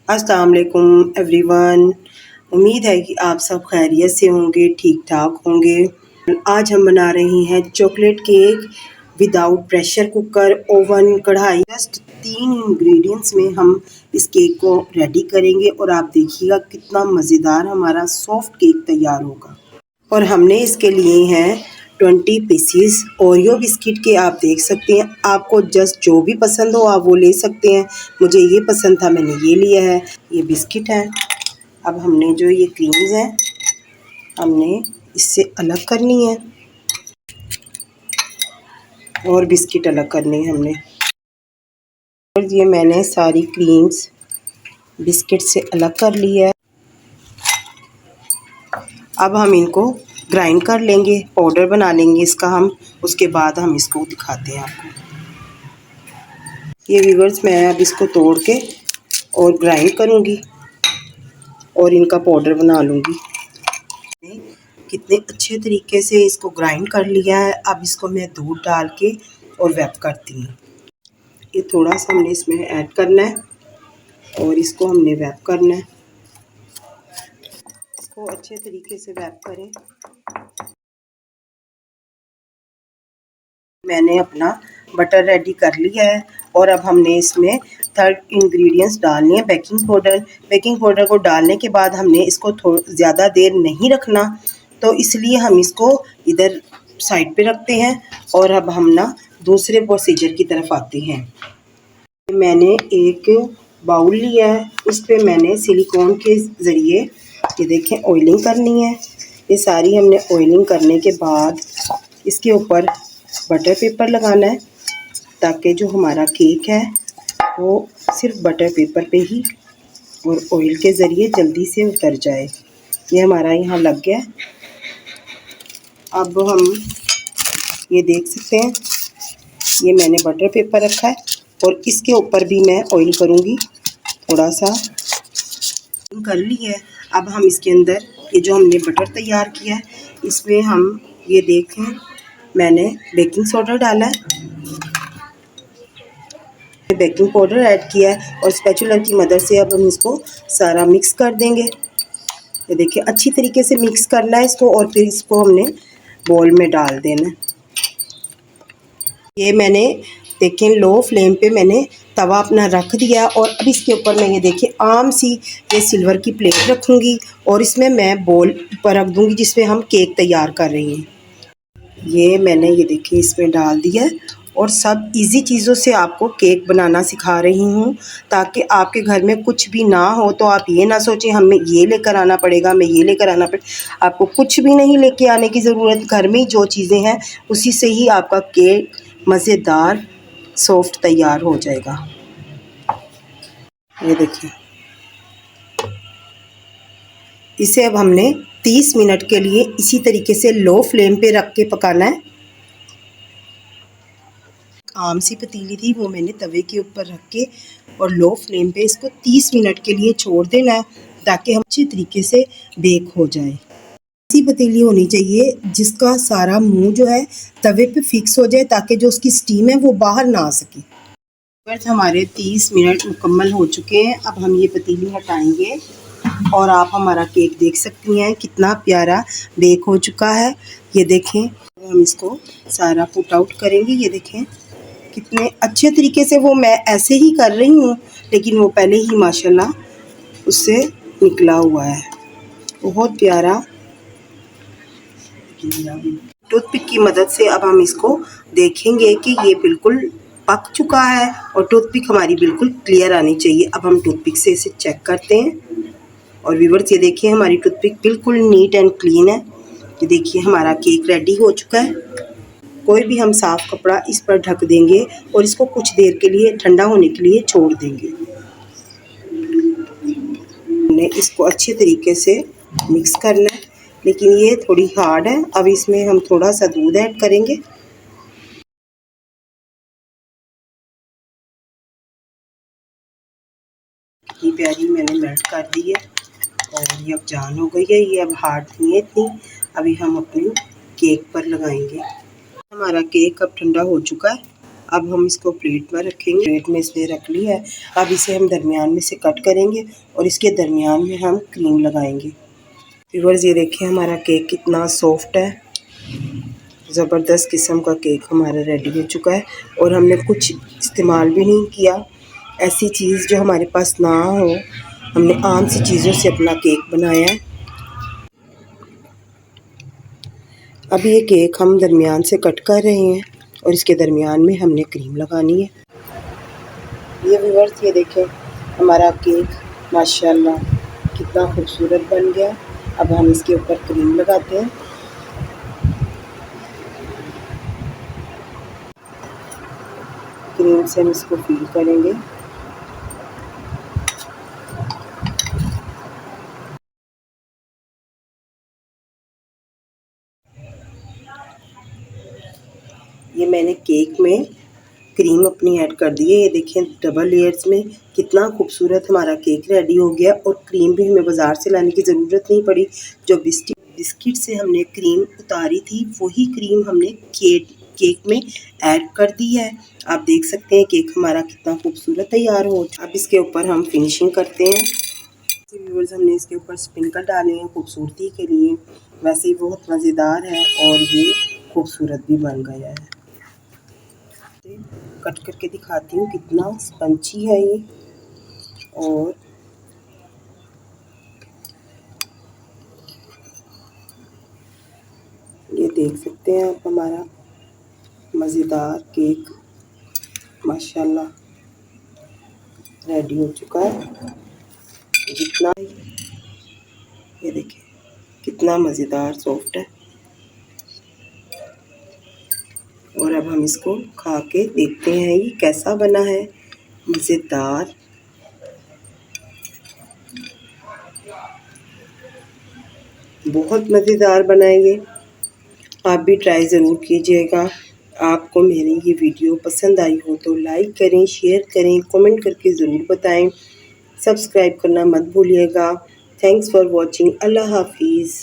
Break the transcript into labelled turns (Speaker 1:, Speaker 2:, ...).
Speaker 1: अस्सलाम वालेकुम एवरीवन। उम्मीद है कि आप सब खैरियत से होंगे, ठीक ठाक होंगे। आज हम बना रहे हैं chocolate cake without pressure cooker, oven, कढ़ाई। जस्ट 3 इंग्रेडिएंट्स में हम इस केक को रेडी करेंगे और आप देखिएगा कितना मज़ेदार हमारा सॉफ्ट केक तैयार होगा। और हमने इसके लिए हैं 20 पीसीस ओरियो बिस्किट के। आप देख सकते हैं, आपको जस्ट जो भी पसंद हो आप वो ले सकते हैं। मुझे ये पसंद था, मैंने ये लिया है। ये बिस्किट है। अब हमने जो ये क्रीम्स हैं हमने इससे अलग करनी है और बिस्किट अलग करने हैं हमने। और ये मैंने सारी क्रीम्स बिस्किट से अलग कर ली है। अब हम इनको ग्राइंड कर लेंगे, पाउडर बना लेंगे इसका हम। उसके बाद हम इसको दिखाते हैं आपको। ये व्यूअर्स, मैं अब इसको तोड़ के और ग्राइंड करूँगी और इनका पाउडर बना लूँगी। कितने अच्छे तरीके से इसको ग्राइंड कर लिया है। अब इसको मैं दूध डाल के और वेप करती हूँ। ये थोड़ा सा हमने इसमें ऐड करना है और इसको हमने वेप करना है। इसको अच्छे तरीके से वेप करें। मैंने अपना बटर रेडी कर लिया है और अब हमने इसमें थर्ड इंग्रेडिएंट्स डालनी है, बेकिंग पाउडर। बेकिंग पाउडर को डालने के बाद हमने इसको ज़्यादा देर नहीं रखना, तो इसलिए हम इसको इधर साइड पे रखते हैं। और अब हम ना दूसरे प्रोसीजर की तरफ आते हैं। मैंने एक बाउल लिया है, इस पे मैंने सिलिकॉन के ज़रिए ये देखें ऑयलिंग करनी है। ये सारी हमने ऑयलिंग करने के बाद इसके ऊपर बटर पेपर लगाना है, ताकि जो हमारा केक है वो सिर्फ बटर पेपर पे ही और ऑयल के ज़रिए जल्दी से उतर जाए। ये हमारा यहाँ लग गया। अब हम ये देख सकते हैं, ये मैंने बटर पेपर रखा है और इसके ऊपर भी मैं ऑयल करूँगी। थोड़ा सा कर ली है। अब हम इसके अंदर ये जो हमने बटर तैयार किया है इसमें हम ये देखें, मैंने बेकिंग सोडा डाला है, बेकिंग पाउडर ऐड किया है और स्पैचुला की मदद से अब हम इसको सारा मिक्स कर देंगे। ये देखिए, अच्छी तरीके से मिक्स करना है इसको और फिर इसको हमने बोल में डाल देना है। ये मैंने देखें लो फ्लेम पे मैंने तवा अपना रख दिया और अब इसके ऊपर मैं ये देखिए आम सी ये सिल्वर की प्लेट रखूँगी और इसमें मैं बोल पर रख दूँगी जिसमें हम केक तैयार कर रही हैं। ये मैंने ये देखिए इसमें डाल दिया है और सब इजी चीज़ों से आपको केक बनाना सिखा रही हूँ, ताकि आपके घर में कुछ भी ना हो तो आप ये ना सोचें हमें ये लेकर आना पड़ेगा, हमें ये लेकर आना पड़ेगा। आपको कुछ भी नहीं लेके आने की ज़रूरत। घर में जो चीज़ें हैं उसी से ही आपका केक मज़ेदार सॉफ्ट तैयार हो जाएगा। ये देखिए, इसे अब हमने 30 मिनट के लिए इसी तरीके से लो फ्लेम पे रख के पकाना है। आम सी पतीली थी वो मैंने तवे के ऊपर रख के और लो फ्लेम पे इसको 30 मिनट के लिए छोड़ देना है, ताकि हम अच्छी तरीके से बेक हो जाए। ऐसी पतीली होनी चाहिए जिसका सारा मुंह जो है तवे पे फिक्स हो जाए, ताकि जो उसकी स्टीम है वो बाहर ना आ सके। बस हमारे 30 मिनट मुकम्मल हो चुके हैं। अब हम ये पतीली हटाएंगे और आप हमारा केक देख सकती हैं कितना प्यारा बेक हो चुका है। ये देखें, हम इसको सारा पुट आउट करेंगे। ये देखें कितने अच्छे तरीके से, वो मैं ऐसे ही कर रही हूँ लेकिन वो पहले ही माशाल्लाह उससे निकला हुआ है। बहुत प्यारा। टूथपिक की मदद से अब हम इसको देखेंगे कि ये बिल्कुल पक चुका है और टूथपिक हमारी बिल्कुल क्लियर आनी चाहिए। अब हम टूथपिक से इसे चेक करते हैं और व्यूअर्स ये देखिए हमारी टूथपिक बिल्कुल नीट एंड क्लीन है। ये देखिए हमारा केक रेडी हो चुका है। कोई भी हम साफ़ कपड़ा इस पर ढक देंगे और इसको कुछ देर के लिए ठंडा होने के लिए छोड़ देंगे। हमने इसको अच्छे तरीके से मिक्स करना है, लेकिन ये थोड़ी हार्ड है। अब इसमें हम थोड़ा सा दूध ऐड करेंगे। ये प्यारी मैंने मेल्ट कर दी है और ये अब जान हो गई है। ये अब हार्ड नहीं है इतनी। अभी हम अपनी केक पर लगाएंगे। हमारा केक अब ठंडा हो चुका है अब हम इसको प्लेट में रखेंगे। प्लेट में इसने रख लिया है। अब इसे हम दरमियान में से कट करेंगे और इसके दरमियान में हम क्रीम लगाएंगे। व्यूअर्स, ये देखिए हमारा केक कितना सॉफ्ट है। ज़बरदस्त किस्म का केक हमारा रेडी हो चुका है और हमने कुछ इस्तेमाल भी नहीं किया, ऐसी चीज़ जो हमारे पास ना हो। हमने आम सी चीज़ों से अपना केक बनाया है। अब ये केक हम दरमियान से कट कर रहे हैं और इसके दरमियान में हमने क्रीम लगानी है। ये व्यूअर्स, ये देखें हमारा केक माशाल्लाह कितना खूबसूरत बन गया। अब हम इसके ऊपर क्रीम लगाते हैं। क्रीम से हम इसको फिल करेंगे। ये मैंने केक में क्रीम अपनी ऐड कर दी है। ये देखें डबल लेयर्स में कितना खूबसूरत हमारा केक रेडी हो गया और क्रीम भी हमें बाज़ार से लाने की ज़रूरत नहीं पड़ी। जो बिस्किट से हमने क्रीम उतारी थी वही क्रीम हमने केक में ऐड कर दी है। आप देख सकते हैं केक हमारा कितना खूबसूरत तैयार हो। अब इसके ऊपर हम फिनिशिंग करते हैं। व्यूअर्स, हमने इसके ऊपर स्प्रिंकल डाले हैं खूबसूरती के लिए। वैसे ही बहुत मज़ेदार है और ये खूबसूरत भी बन गया है। कट करके दिखाती हूँ कितना स्पंची है ये। और ये देख सकते हैं आप हमारा मज़ेदार केक माशाल्लाह रेडी हो चुका है। जितना ये देखिए कितना मज़ेदार सॉफ्ट है। और अब हम इसको खा के देखते हैं ये कैसा बना है। मज़ेदार, बहुत मज़ेदार बना है ये। आप भी ट्राई ज़रूर कीजिएगा। आपको मेरी ये वीडियो पसंद आई हो तो लाइक करें, शेयर करें, कमेंट करके ज़रूर बताएं। सब्सक्राइब करना मत भूलिएगा। Thanks for watching. अल्लाह हाफिज़।